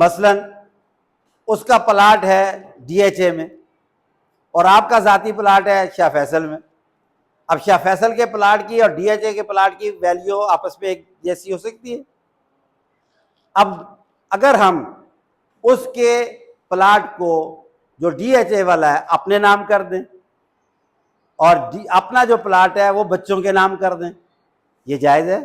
मसलन उसका प्लाट है DHA में और आपका ज़ाती प्लाट है शाह फैसल में। अब शाह फैसल के प्लाट की और DHA के प्लाट की वैल्यू आपस में एक जैसी हो सकती है। अब अगर हम उसके प्लाट को जो DHA वाला है अपने नाम कर दें और अपना जो प्लाट है वो बच्चों के नाम कर दें, ये जायज़ है?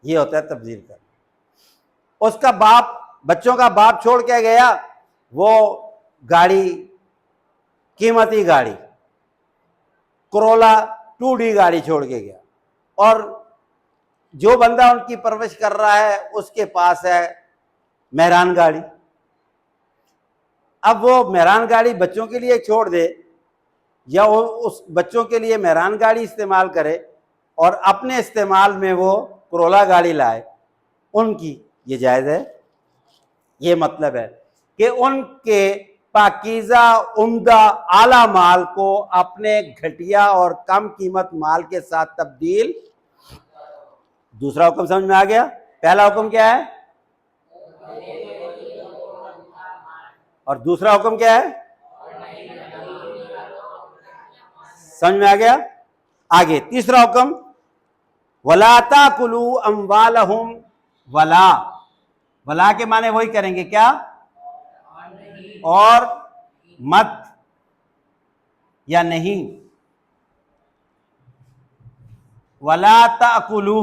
ये होता है तब्दील करना। उसका बाप, बच्चों का बाप छोड़ के गया वो गाड़ी, कीमती गाड़ी कोरोला 2D गाड़ी छोड़ के गया और जो बंदा उनकी परवरिश कर रहा है उसके पास है मेहरान गाड़ी। अब वो मेहरान गाड़ी बच्चों के लिए छोड़ दे या वो उस बच्चों के लिए मेहरान गाड़ी इस्तेमाल करे और अपने इस्तेमाल में वो कोरोला गाड़ी लाए, उनकी ये जायज़ है? ये मतलब है कि उनके पाकीज़ा उम्दा आला माल को अपने घटिया और कम कीमत माल के साथ तब्दील। दूसरा हुक्म समझ में आ गया? पहला हुक्म क्या है और दूसरा हुक्म क्या है? समझ में आ गया? आगे तीसरा हुक्म, वला ताकुलू अम्वालहुम, वला, वला के माने वही करेंगे क्या? और मत या नहीं। वला ताकुलू,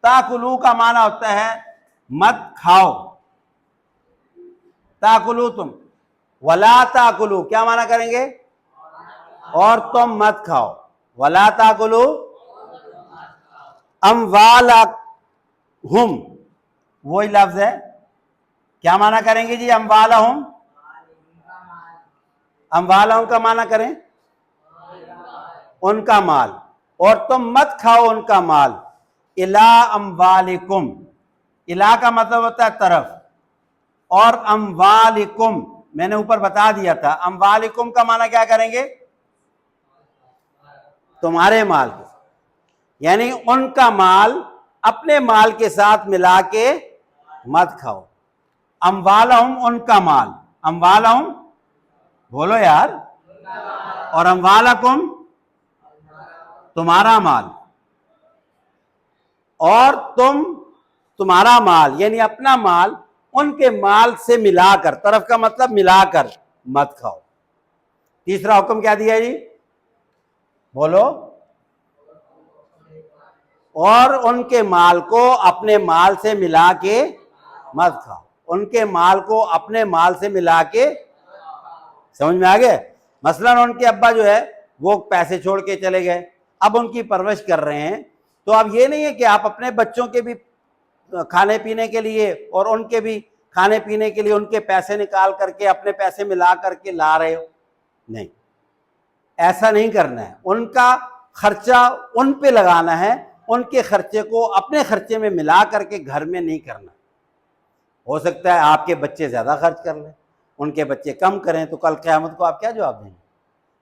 ताकुलू का माना होता है मत खाओ, ताकुलू तुम, वला ताकुलू क्या माना करेंगे? और तुम मत खाओ। वला ताकुलू अम्वालहुम, वही लफ्ज है, क्या माना करेंगे जी? अम्वालहुम, अम्वालहुम का माना करें उनका माल, और तुम मत खाओ उनका माल। इला अम्वालिकुम, इला का मतलब होता है तरफ, और अम्वालिकुम मैंने ऊपर बता दिया था, अम्वालिकुम का माना क्या करेंगे? तुम्हारे माल के, यानी उनका माल अपने माल के साथ मिला के मत खाओ। अम्वालहुम उनका माल, अम्वालहुम बोलो यार, और अम्वालकुम तुम्हारा माल, और तुम तुम्हारा माल यानी अपना माल उनके माल से मिलाकर, तरफ का मतलब मिलाकर मत खाओ। तीसरा हुक्म क्या दिया जी? बोलो। और उनके माल को अपने माल से मिला के मत खाओ, उनके माल को अपने माल से मिला के, समझ में आ गया? मसलन उनके अब्बा जो है वो पैसे छोड़ के चले गए, अब उनकी परवरिश कर रहे हैं, तो अब ये नहीं है कि आप अपने बच्चों के भी खाने पीने के लिए और उनके भी खाने पीने के लिए उनके पैसे निकाल करके अपने पैसे मिला करके ला रहे हो, नहीं, ऐसा नहीं करना है। उनका खर्चा उन पे लगाना है, उनके खर्चे को अपने खर्चे में मिला करके घर में नहीं करना। हो सकता है आपके बच्चे ज़्यादा खर्च कर लें, उनके बच्चे कम करें, तो कल क़यामत को आप क्या जवाब देंगे?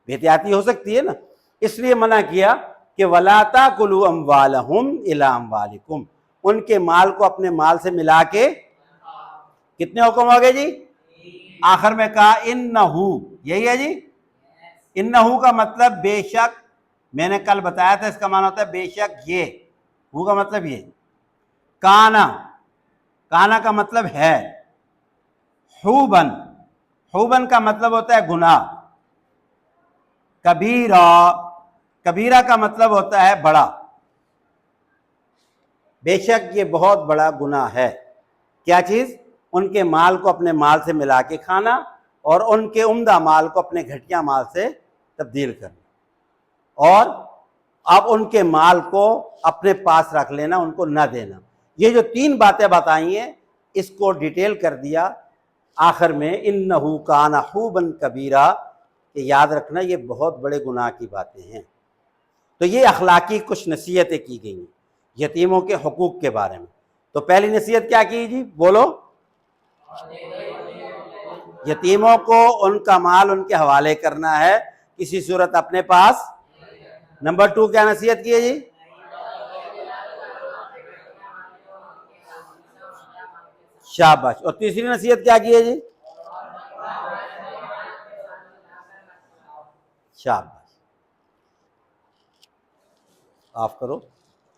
बेहतियाती हो सकती है ना, इसलिए मना किया कि वला ताकुलू अम्वालहुम इला अम्वालिकुम, उनके माल को अपने माल से मिला के। कितने हुक्म हो गए जी? आखिर में कहा इन्नहू, यही है जी। इन्नहू का मतलब बेशक, मैंने कल बताया था इसका माना होता है बेशक, ये हू का मतलब ये, काना, काना का मतलब है, हुबन, हुबन का मतलब होता है गुनाह, कबीरा, कबीरा का मतलब होता है बड़ा, बेशक ये बहुत बड़ा गुनाह है। क्या चीज़? उनके माल को अपने माल से मिला के खाना और उनके उम्दा माल को अपने घटिया माल से तब्दील करना, और अब उनके माल को अपने पास रख लेना, उनको न देना। ये जो तीन बातें बताई हैं इसको डिटेल कर दिया आखिर में, इन्नहू काना हुबन कबीरा, ये याद रखना, ये बहुत बड़े गुनाह की बातें हैं। तो ये अखलाकी कुछ नसीहतें की गई हैं यतीमों के हुकूक के बारे में। तो पहली नसीहत क्या की जी? बोलो। यतीमों को उनका माल उनके हवाले करना है, किसी सूरत अपने पास। नंबर 2 क्या नसीहत की है जी? शाबाश। और तीसरी नसीहत क्या की है जी? शाबाश। ऑफ करो।